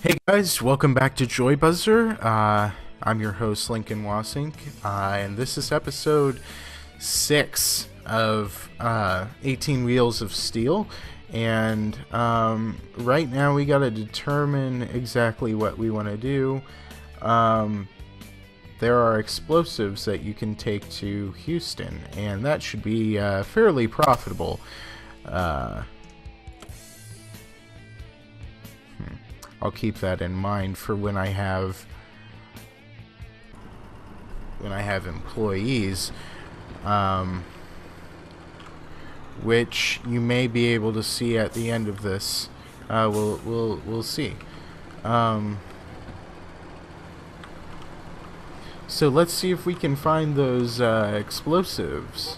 Hey guys, welcome back to Joy Buzzer. I'm your host Lincoln Wasink, and this is episode 6 of 18 Wheels of Steel. And right now we gotta determine exactly what we want to do. There are explosives that you can take to Houston, and that should be fairly profitable. I'll keep that in mind for when I have employees, which you may be able to see at the end of this. We'll see. So let's see if we can find those explosives.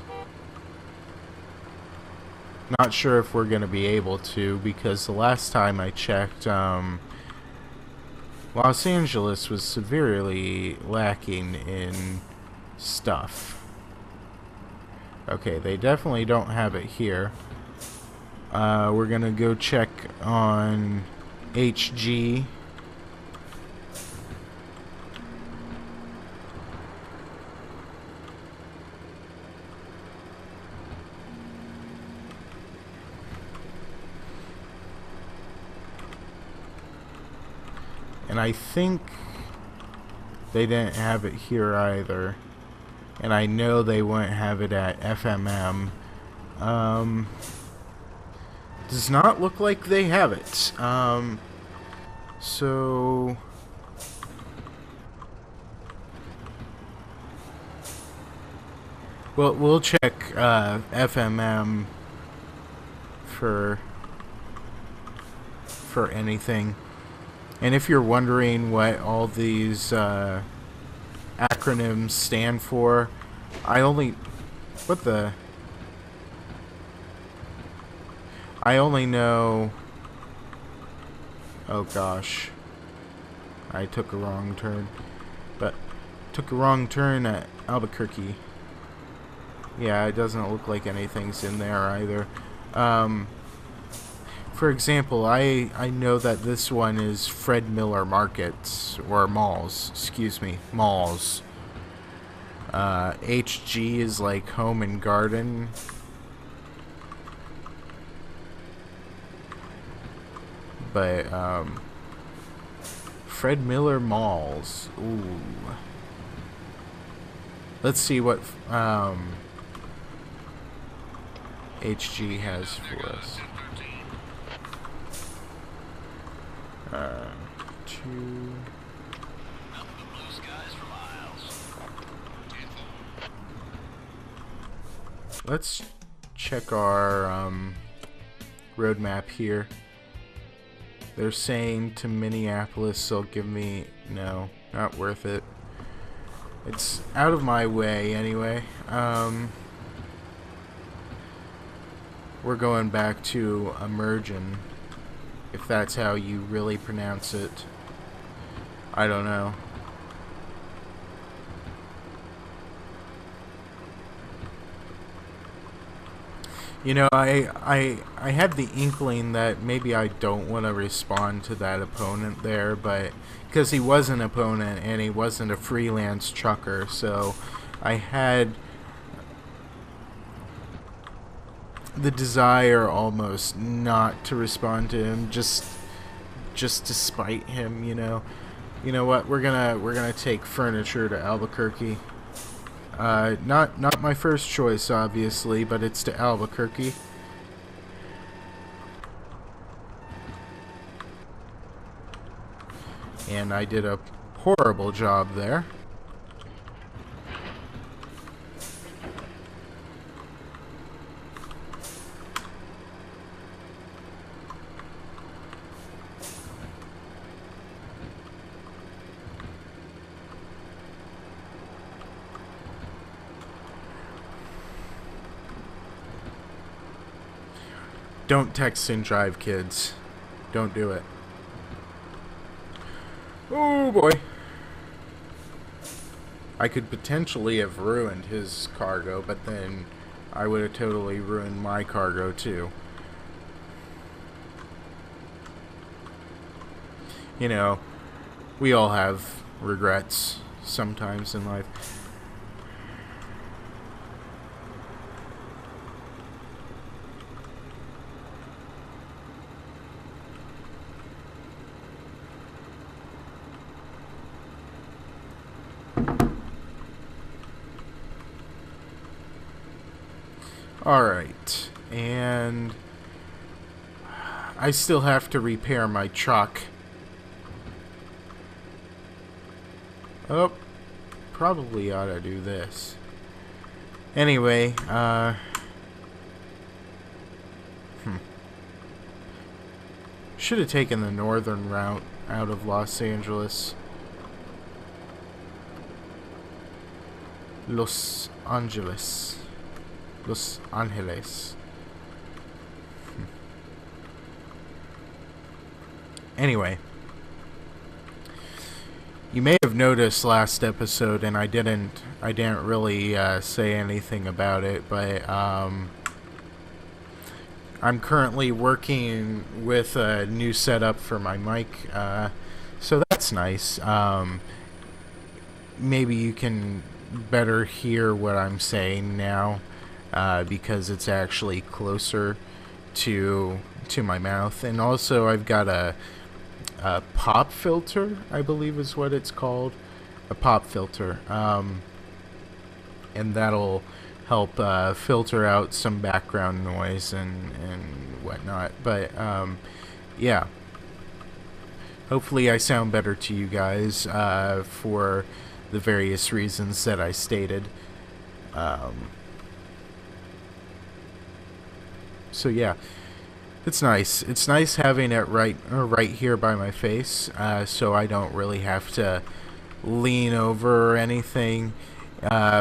Not sure if we're going to be able to, because the last time I checked, Los Angeles was severely lacking in stuff. Okay, they definitely don't have it here. We're going to go check on HG. And I think they didn't have it here either. And I know they wouldn't have it at FMM. Does not look like they have it. So we'll check FMM for anything. And if you're wondering what all these acronyms stand for, I only know. Oh gosh, I took a wrong turn, but took a wrong turn at Albuquerque. Yeah, it doesn't look like anything's in there either. For example, I know that this one is Fred Miller Markets, or Malls, excuse me, Malls. HG is like Home and Garden. But, Fred Miller Malls, ooh. Let's see what, HG has for us. Let's check our roadmap here. They're saying to Minneapolis they'll give me... No, not worth it. It's out of my way anyway. We're going back to Emergin, if that's how you really pronounce it. I don't know. You know, I had the inkling that maybe I don't want to respond to that opponent there, but because he was an opponent and he wasn't a freelance trucker, so I had the desire almost not to respond to him, just to spite him, you know. You know what? We're gonna take furniture to Albuquerque. Not my first choice, obviously, but it's to Albuquerque. And I did a horrible job there. Don't text and drive, kids. Don't do it. Oh boy. I could potentially have ruined his cargo, but then I would have totally ruined my cargo too. you know, we all have regrets sometimes in life. Alright, and I still have to repair my truck. Oh, probably ought to do this. Anyway, should have taken the northern route out of Los Angeles. Los Angeles. Los Angeles. Anyway, you may have noticed last episode, and I didn't really say anything about it, but I'm currently working with a new setup for my mic, so that's nice. Maybe you can better hear what I'm saying now, because it's actually closer to my mouth, and also I've got a pop filter, I believe is what it's called, a pop filter, and that'll help filter out some background noise and whatnot. But yeah, hopefully I sound better to you guys for the various reasons that I stated. So yeah, it's nice. It's nice having it right here by my face, so I don't really have to lean over or anything,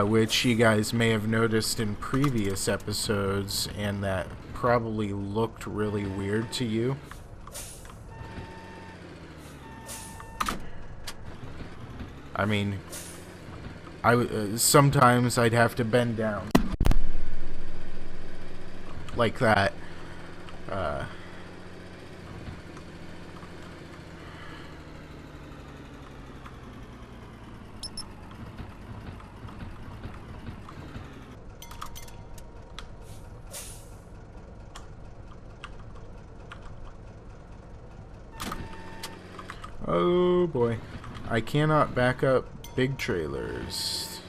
which you guys may have noticed in previous episodes, and that probably looked really weird to you. I mean, sometimes I'd have to bend down like that. Oh boy, I cannot back up big trailers.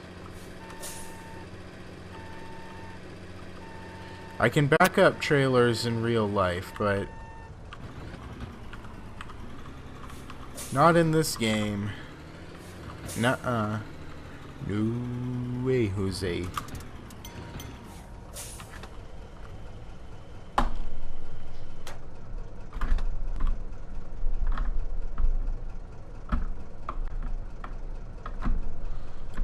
I can back up trailers in real life, but not in this game. Nuh-uh. No way, Jose.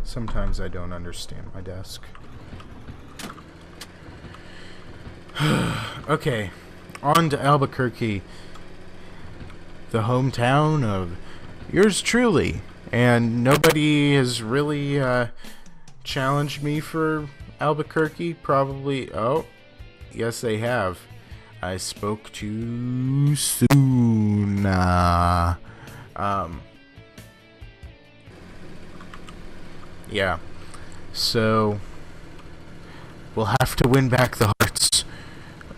Sometimes I don't understand my desk. Okay, on to Albuquerque, the hometown of yours truly. And nobody has really challenged me for Albuquerque. Probably, oh, yes they have. I spoke too soon. Yeah, so we'll have to win back the hearts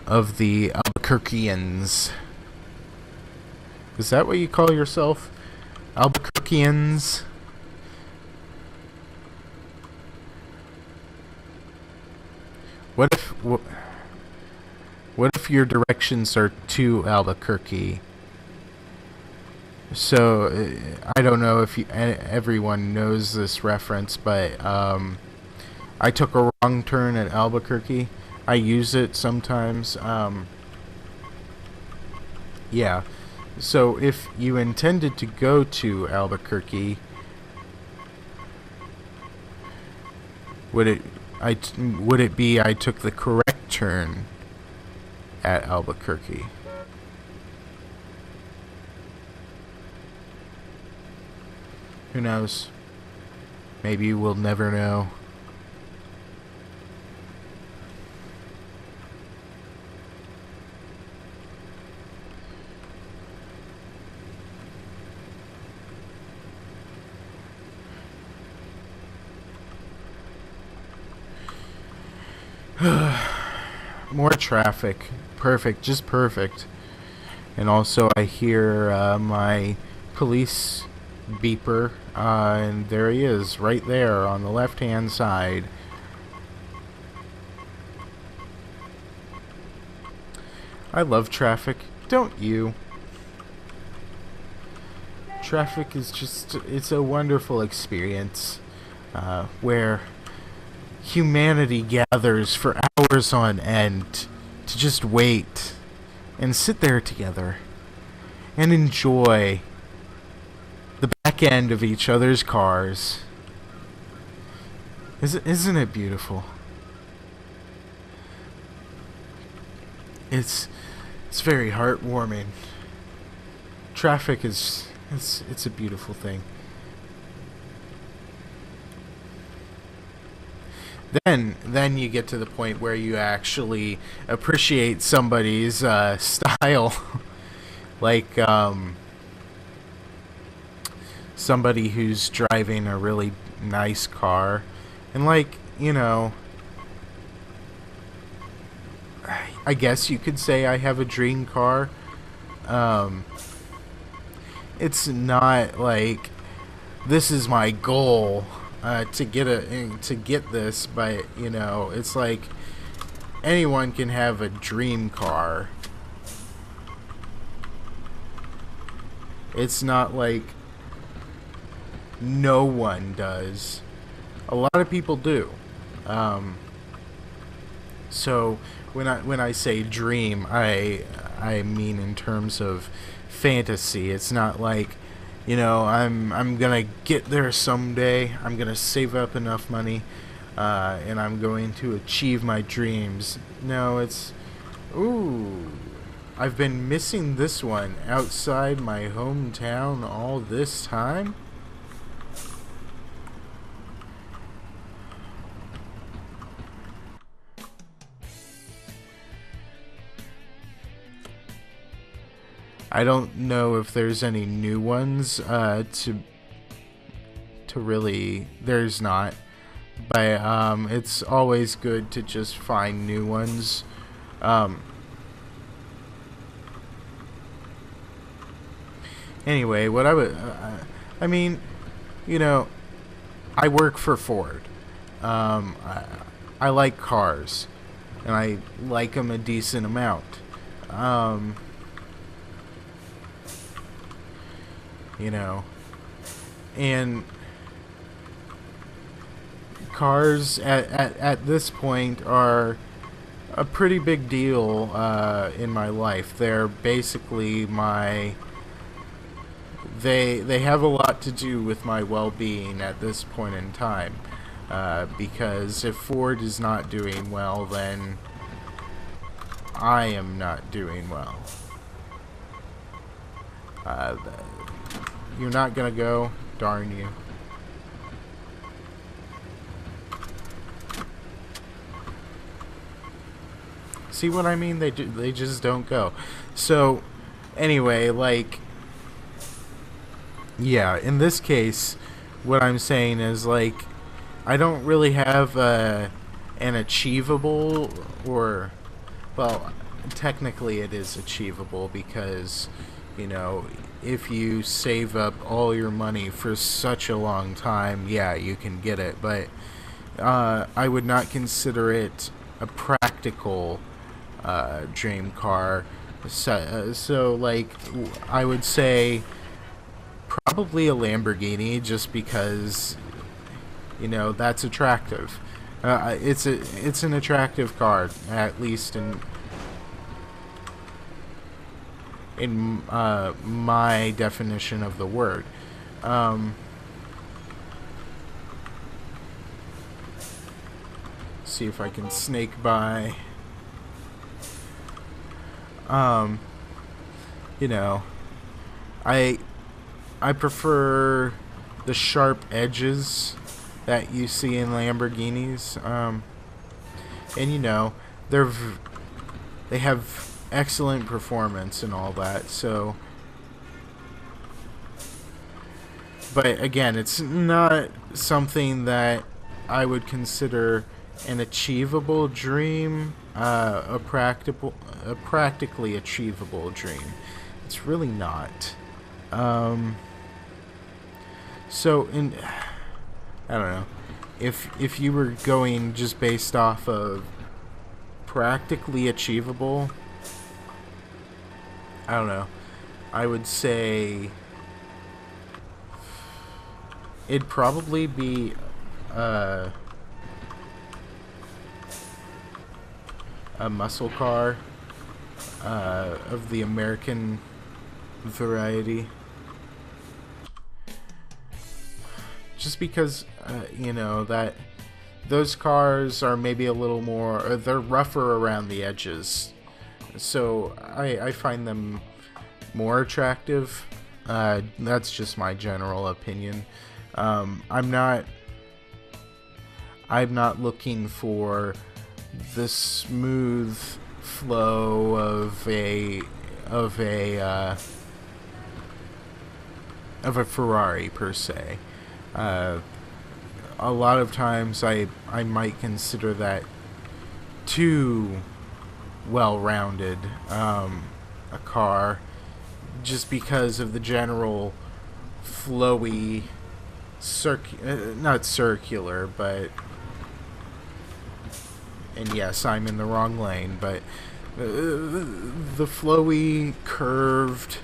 of the Albuquerqueans. Is that what you call yourself? Albuquerqueans? What if your directions are to Albuquerque? So, I don't know if everyone knows this reference, but I took a wrong turn at Albuquerque. I use it sometimes. Yeah. So, if you intended to go to Albuquerque, would it be I took the correct turn at Albuquerque? Who knows? Maybe we'll never know. More traffic. Perfect, just perfect. And also, I hear my police beeper, and there he is, right there on the left-hand side. I love traffic, don't you? Traffic is it's a wonderful experience where humanity gathers for hours on end to just wait and sit there together and enjoy the back end of each other's cars. Isn't it beautiful? It's very heartwarming. Traffic is it's a beautiful thing. Then you get to the point where you actually appreciate somebody's style, like somebody who's driving a really nice car, and like, you know, I guess you could say I have a dream car. It's not like this is my goal to get this, but you know, it's like anyone can have a dream car. It's not like no one does. A lot of people do. So when I say dream, I mean in terms of fantasy. It's not like, you know, I'm gonna get there someday. I'm gonna save up enough money, and I'm going to achieve my dreams. No, it's, ooh, I've been missing this one outside my hometown all this time. I don't know if there's any new ones to really. There's not, but it's always good to just find new ones. Anyway, what I mean, you know, I work for Ford. I like cars, and I like them a decent amount. You know, and cars at this point are a pretty big deal in my life. They're basically they have a lot to do with my well-being at this point in time, because if Ford is not doing well, then I am not doing well. You're not gonna go? Darn you. See what I mean? They just don't go. So, anyway, like, yeah, in this case, what I'm saying is, like, I don't really have an achievable, or, well, technically it is achievable because, you know, if you save up all your money for such a long time, yeah, you can get it. But I would not consider it a practical dream car. So like, I would say probably a Lamborghini, just because, you know, that's attractive. It's an attractive car, at least in my definition of the word. See if I can snake by. You know, I prefer the sharp edges that you see in Lamborghinis. And you know, they have excellent performance and all that, so, but again, it's not something that I would consider an achievable dream, a practically achievable dream. It's really not. So in I don't know, if you were going just based off of practically achievable, I don't know, I would say it'd probably be a muscle car of the American variety. Just because, that those cars are maybe a little more, or they're rougher around the edges. So I find them more attractive. That's just my general opinion. I'm not looking for the smooth flow of a Ferrari per se. A lot of times I might consider that too well-rounded a car, just because of the general flowy not circular, but, and yes, I'm in the wrong lane, but the flowy curved,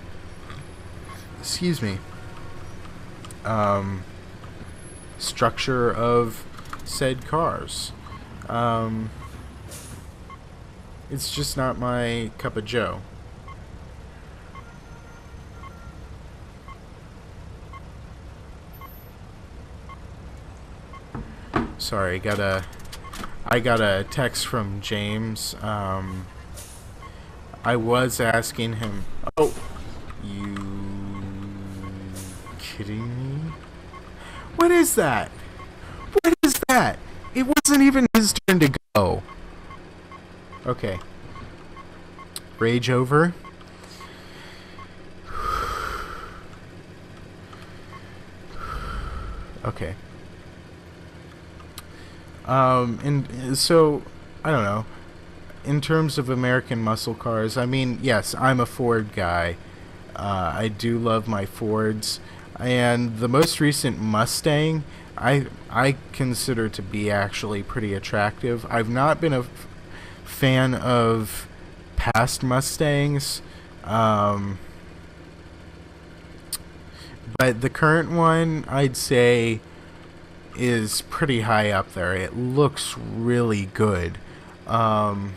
structure of said cars. It's just not my cup of joe. Sorry, I got a text from James. I was asking him, oh, you kidding me? What is that? What is that? It wasn't even his turn to go. Okay. Rage over. Okay. And so, I don't know. In terms of American muscle cars, I mean, yes, I'm a Ford guy. I do love my Fords. And the most recent Mustang, I consider to be actually pretty attractive. I've not been a fan of past Mustangs, but the current one, I'd say, is pretty high up there. It looks really good. Other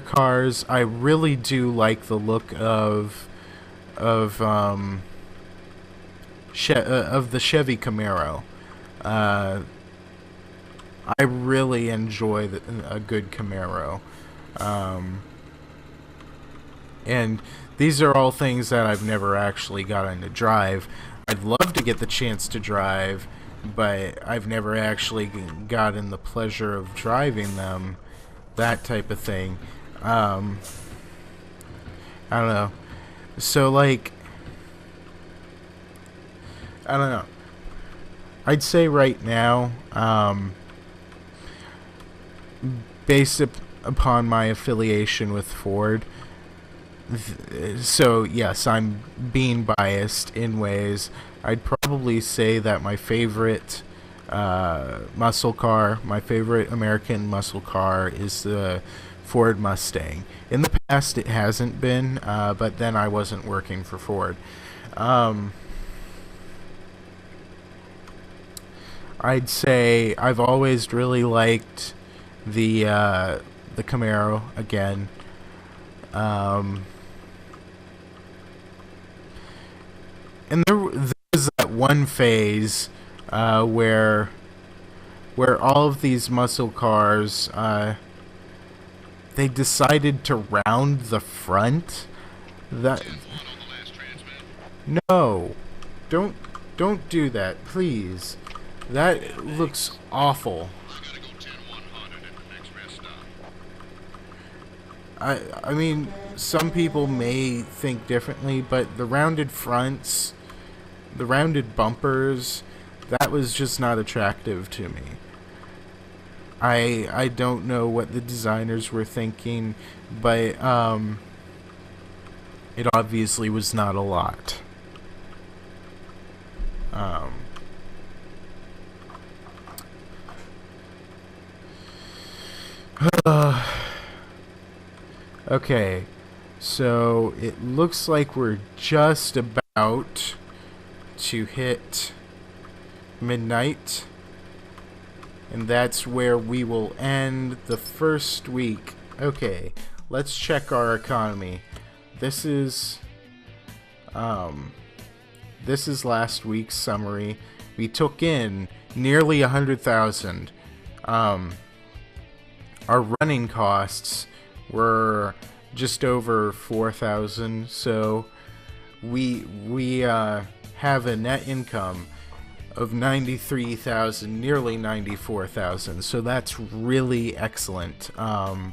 cars, I really do like the look of the Chevy Camaro. I really enjoy a good Camaro. And these are all things that I've never actually gotten to drive. I'd love to get the chance to drive, but I've never actually gotten the pleasure of driving them. That type of thing. I don't know. So, like, I don't know. I'd say right now, based upon my affiliation with Ford, so yes, I'm being biased in ways. I'd probably say that my favorite muscle car, my favorite American muscle car, is the Ford Mustang. In the past, it hasn't been, but then I wasn't working for Ford. I'd say I've always really liked the Camaro again. And there was that one phase where all of these muscle cars, they decided to round the front. That no, don't do that, please. That looks awful. I mean, some people may think differently, but the rounded fronts, the rounded bumpers, That was just not attractive to me. I don't know what the designers were thinking, but it obviously was not a lot. Okay, so it looks like we're just about to hit midnight, and that's where we will end the first week. Okay, let's check our economy. This is last week's summary. We took in nearly 100,000. Our running costs were just over 4,000, so we have a net income of 93,000, nearly 94,000. So that's really excellent. Right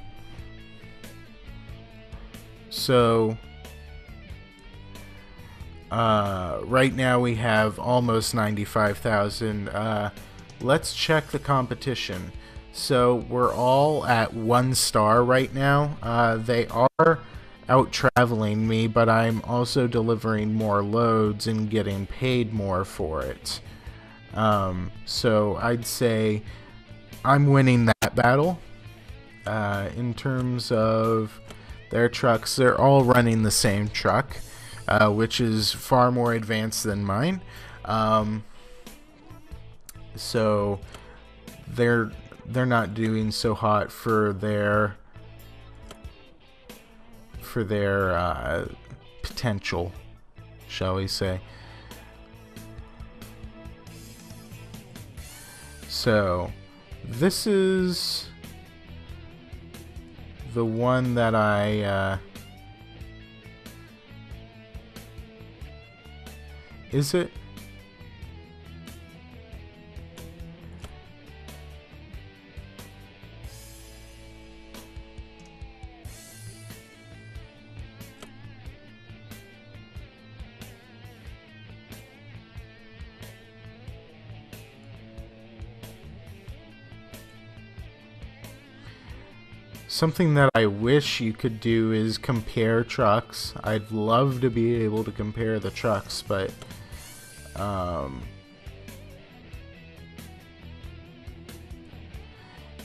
now we have almost 95,000. Let's check the competition. So we're all at 1 star right now. They are out traveling me, but I'm also delivering more loads and getting paid more for it. So I'd say I'm winning that battle. In terms of their trucks, they're all running the same truck, which is far more advanced than mine. So they're not doing so hot for their potential, shall we say. So this is the one that is it? Something that I wish you could do is compare trucks. I'd love to be able to compare the trucks, but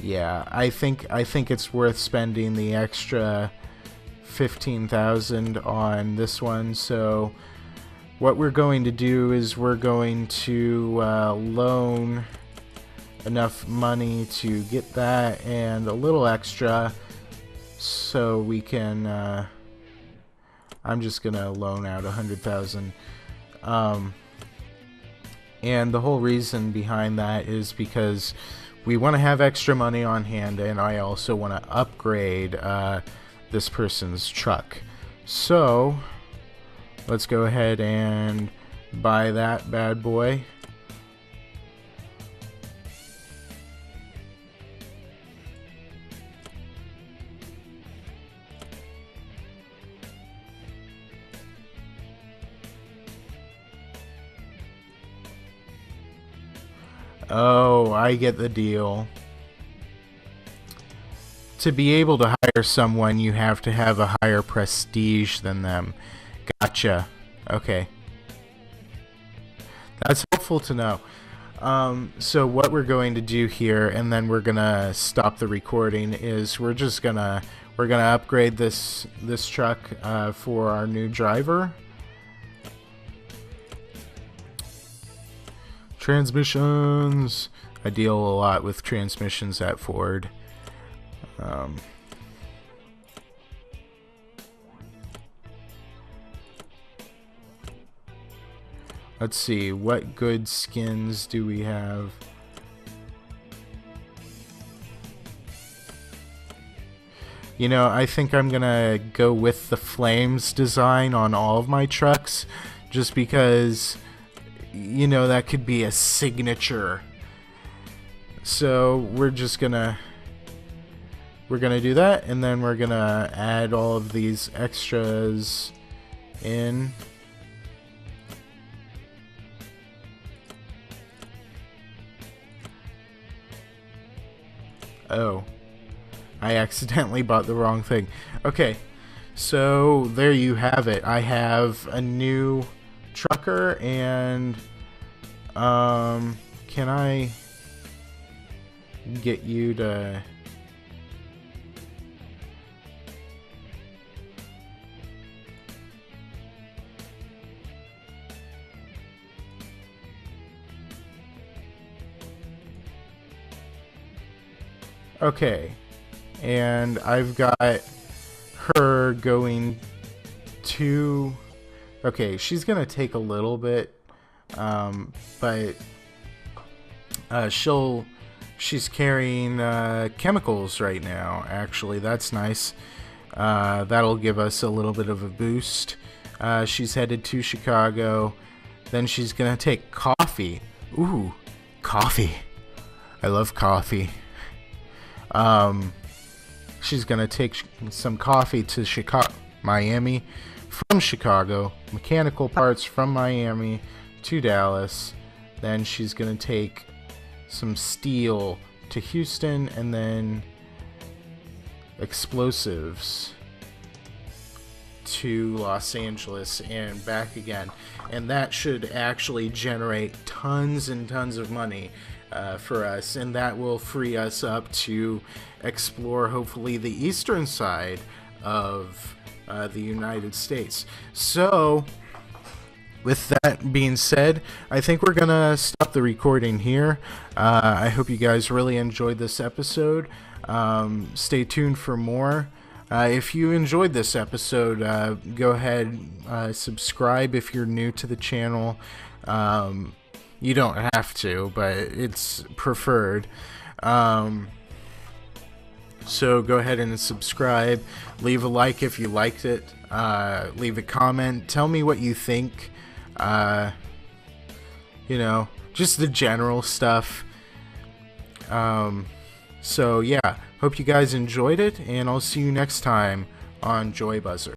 yeah, I think it's worth spending the extra 15,000 on this one. So what we're going to do is we're going to loan enough money to get that and a little extra, so we can I'm just gonna loan out 100,000, and the whole reason behind that is because we want to have extra money on hand, and I also want to upgrade this person's truck. So let's go ahead and buy that bad boy. Oh, I get the deal. To be able to hire someone, you have to have a higher prestige than them. Gotcha. Okay. That's helpful to know. So what we're going to do here, and then we're gonna stop the recording, is we're gonna upgrade this truck for our new driver. Transmissions. I deal a lot with transmissions at Ford. Let's see, what good skins do we have? You know, I think I'm gonna go with the flames design on all of my trucks, just because, you know, that could be a signature. So we're gonna do that, and then we're gonna add all of these extras in. Oh, I accidentally bought the wrong thing. Okay, so there you have it. I have a new trucker, and can I get you to... Okay, and I've got her going to... Okay, she's gonna take a little bit, but she's carrying chemicals right now. Actually, that's nice. That'll give us a little bit of a boost. She's headed to Chicago. Then she's gonna take coffee. Ooh, coffee. I love coffee. She's gonna take some coffee to Miami, from Chicago, mechanical parts from Miami to Dallas. Then she's gonna take some steel to Houston, and then explosives to Los Angeles and back again. And that should actually generate tons and tons of money for us, and that will free us up to explore hopefully the eastern side of the United States. So with that being said, I think we're gonna stop the recording here. I hope you guys really enjoyed this episode. Stay tuned for more. If you enjoyed this episode, go ahead, subscribe if you're new to the channel. You don't have to, but it's preferred. So go ahead and subscribe. Leave a like if you liked it. Leave a comment. Tell me what you think. Just the general stuff. So yeah, hope you guys enjoyed it, and I'll see you next time on Joy Buzzer.